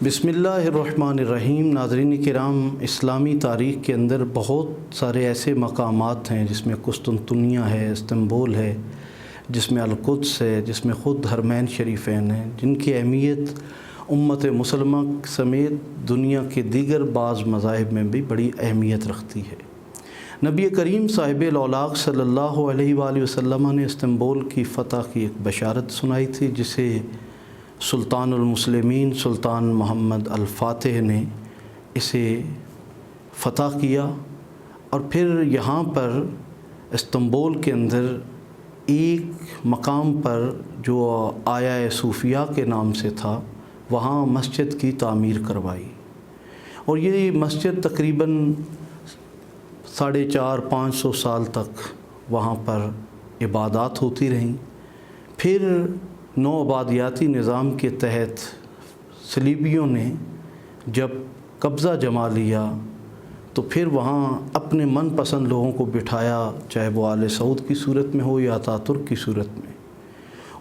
بسم اللہ الرحمن الرحیم۔ ناظرین کرام، اسلامی تاریخ کے اندر بہت سارے ایسے مقامات ہیں جس میں قسطنطنیہ ہے، استنبول ہے، جس میں القدس ہے، جس میں خود حرمین شریفین ہیں، جن کی اہمیت امت مسلمہ سمیت دنیا کے دیگر بعض مذاہب میں بھی بڑی اہمیت رکھتی ہے۔ نبی کریم صاحب الاولاق صلی اللہ علیہ وآلہ وسلم نے استنبول کی فتح کی ایک بشارت سنائی تھی، جسے سلطان المسلمین سلطان محمد الفاتح نے اسے فتح کیا، اور پھر یہاں پر استنبول کے اندر ایک مقام پر جو آیا صوفیہ کے نام سے تھا، وہاں مسجد کی تعمیر کروائی، اور یہ مسجد تقریباً 450-500 سال تک وہاں پر عبادات ہوتی رہیں۔ پھر نو آبادیاتی نظام کے تحت صلیبیوں نے جب قبضہ جما لیا تو پھر وہاں اپنے من پسند لوگوں کو بٹھایا، چاہے وہ آل سعود کی صورت میں ہو یا اتاترک کی صورت میں۔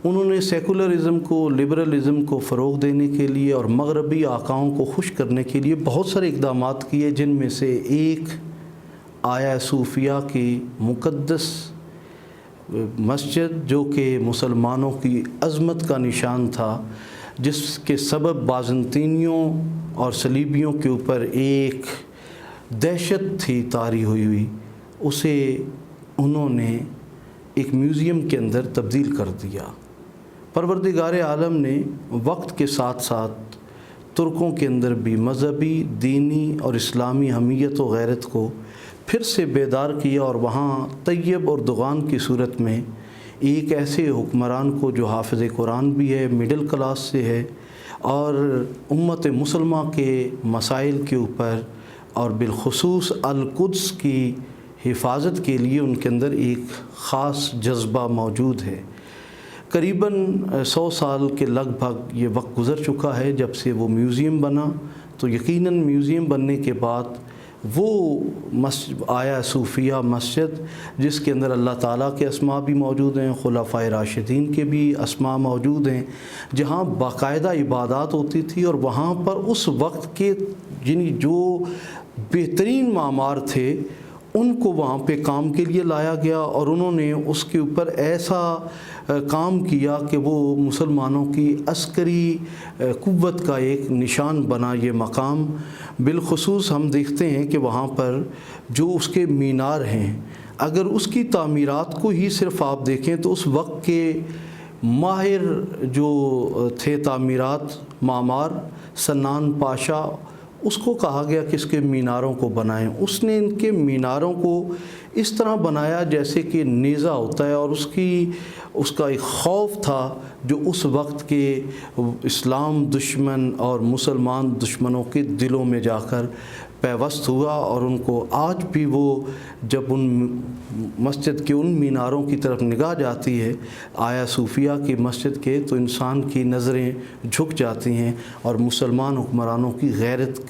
انہوں نے سیکولرزم کو، لبرلزم کو فروغ دینے کے لیے اور مغربی آقاؤں کو خوش کرنے کے لیے بہت سارے اقدامات کیے، جن میں سے ایک آیا صوفیہ کی مقدس مسجد، جو کہ مسلمانوں کی عظمت کا نشان تھا، جس کے سبب بازنطینیوں اور صلیبیوں کے اوپر ایک دہشت تھی طاری ہوئی، اسے انہوں نے ایک میوزیم کے اندر تبدیل کر دیا۔ پروردگار عالم نے وقت کے ساتھ ساتھ ترکوں کے اندر بھی مذہبی، دینی اور اسلامی حمیت و غیرت کو پھر سے بیدار کیا، اور وہاں طیب اردغان کی صورت میں ایک ایسے حکمران کو جو حافظ قرآن بھی ہے، مڈل کلاس سے ہے، اور امت مسلمہ کے مسائل کے اوپر اور بالخصوص القدس کی حفاظت کے لیے ان کے اندر ایک خاص جذبہ موجود ہے۔ قریباً 100 سال کے لگ بھگ یہ وقت گزر چکا ہے جب سے وہ میوزیم بنا، تو یقیناً میوزیم بننے کے بعد وہ آیا صوفیہ مسجد، جس کے اندر اللہ تعالیٰ کے اسماء بھی موجود ہیں، خلفائے راشدین کے بھی اسماء موجود ہیں، جہاں باقاعدہ عبادات ہوتی تھی، اور وہاں پر اس وقت کے جو بہترین معمار تھے ان کو وہاں پہ کام کے لیے لایا گیا، اور انہوں نے اس کے اوپر ایسا کام کیا کہ وہ مسلمانوں کی عسکری قوت کا ایک نشان بنا یہ مقام۔ بالخصوص ہم دیکھتے ہیں کہ وہاں پر جو اس کے مینار ہیں، اگر اس کی تعمیرات کو ہی صرف آپ دیکھیں تو اس وقت کے ماہر جو تھے تعمیرات، معمار سنان پاشا، اس کو کہا گیا کہ اس کے میناروں کو بنائیں۔ اس نے ان کے میناروں کو اس طرح بنایا جیسے کہ نیزہ ہوتا ہے، اور اس کا ایک خوف تھا جو اس وقت کے اسلام دشمن اور مسلمان دشمنوں کے دلوں میں جا کر پیوست ہوا، اور ان کو آج بھی وہ جب ان مسجد کے ان میناروں کی طرف نگاہ جاتی ہے آیا صوفیہ کی مسجد کے، تو انسان کی نظریں جھک جاتی ہیں، اور مسلمان حکمرانوں کی غیرت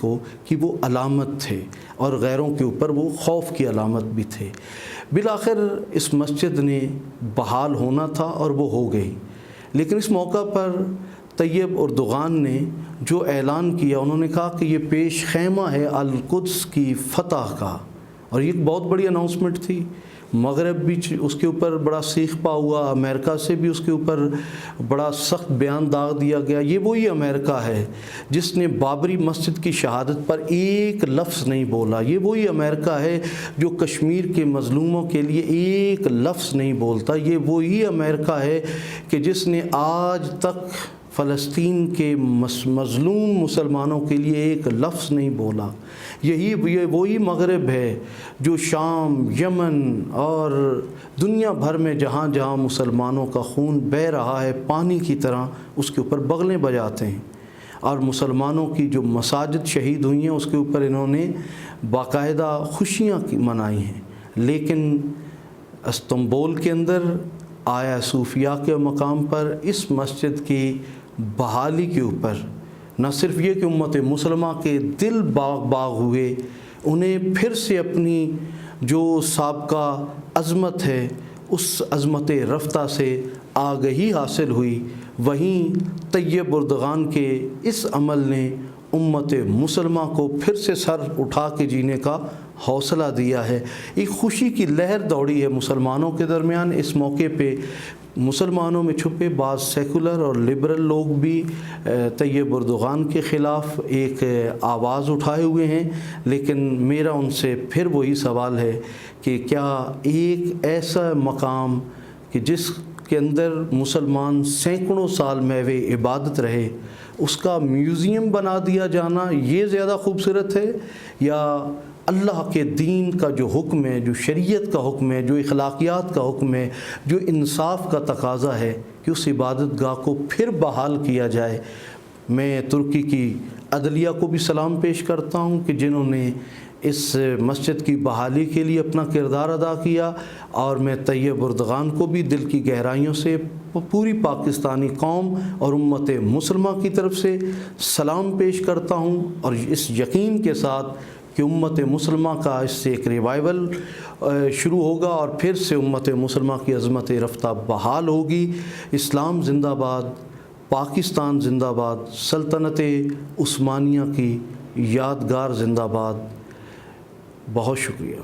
کی وہ علامت تھے، اور غیروں کے اوپر وہ خوف کی علامت بھی تھے۔ بالآخر اس مسجد نے بحال ہونا تھا اور وہ ہو گئی، لیکن اس موقع پر طیب اردغان نے جو اعلان کیا، انہوں نے کہا کہ یہ پیش خیمہ ہے القدس کی فتح کا، اور یہ ایک بہت بڑی اناؤنسمنٹ تھی۔ مغرب بھی اس کے اوپر بڑا سیخ پا ہوا، امریکہ سے بھی اس کے اوپر بڑا سخت بیان داغ دیا گیا۔ یہ وہی امریکہ ہے جس نے بابری مسجد کی شہادت پر ایک لفظ نہیں بولا، یہ وہی امریکہ ہے جو کشمیر کے مظلوموں کے لیے ایک لفظ نہیں بولتا، یہ وہی امریکہ ہے کہ جس نے آج تک فلسطین کے مظلوم مسلمانوں کے لیے ایک لفظ نہیں بولا۔ یہ وہی مغرب ہے جو شام، یمن اور دنیا بھر میں جہاں جہاں مسلمانوں کا خون بہہ رہا ہے پانی کی طرح، اس کے اوپر بغلیں بجاتے ہیں، اور مسلمانوں کی جو مساجد شہید ہوئی ہیں اس کے اوپر انہوں نے باقاعدہ خوشیاں منائی ہیں۔ لیکن استنبول کے اندر آیا صوفیہ کے مقام پر اس مسجد کی بحالی کے اوپر نہ صرف یہ کہ امت مسلمہ کے دل باغ ہوئے، انہیں پھر سے اپنی جو سابقہ عظمت ہے اس عظمت رفتہ سے آگہی حاصل ہوئی، وہیں طیب اردغان کے اس عمل نے امت مسلمہ کو پھر سے سر اٹھا کے جینے کا حوصلہ دیا ہے۔ ایک خوشی کی لہر دوڑی ہے مسلمانوں کے درمیان۔ اس موقع پہ مسلمانوں میں چھپے بعض سیکولر اور لبرل لوگ بھی طیب اردغان کے خلاف ایک آواز اٹھائے ہوئے ہیں، لیکن میرا ان سے پھر وہی سوال ہے کہ کیا ایک ایسا مقام کہ جس کے اندر مسلمان سینکڑوں سال محو عبادت رہے، اس کا میوزیم بنا دیا جانا یہ زیادہ خوبصورت ہے، یا اللہ کے دین کا جو حکم ہے، جو شریعت کا حکم ہے، جو اخلاقیات کا حکم ہے، جو انصاف کا تقاضا ہے کہ اس عبادت گاہ کو پھر بحال کیا جائے؟ میں ترکی کی عدلیہ کو بھی سلام پیش کرتا ہوں کہ جنہوں نے اس مسجد کی بحالی کے لیے اپنا کردار ادا کیا، اور میں طیب اردغان کو بھی دل کی گہرائیوں سے پوری پاکستانی قوم اور امت مسلمہ کی طرف سے سلام پیش کرتا ہوں، اور اس یقین کے ساتھ کہ امت مسلمہ کا اس سے ایک ریوائول شروع ہوگا اور پھر سے امت مسلمہ کی عظمت رفتہ بحال ہوگی۔ اسلام زندہ باد، پاکستان زندہ باد، سلطنت عثمانیہ کی یادگار زندہ باد۔ بہت شکریہ۔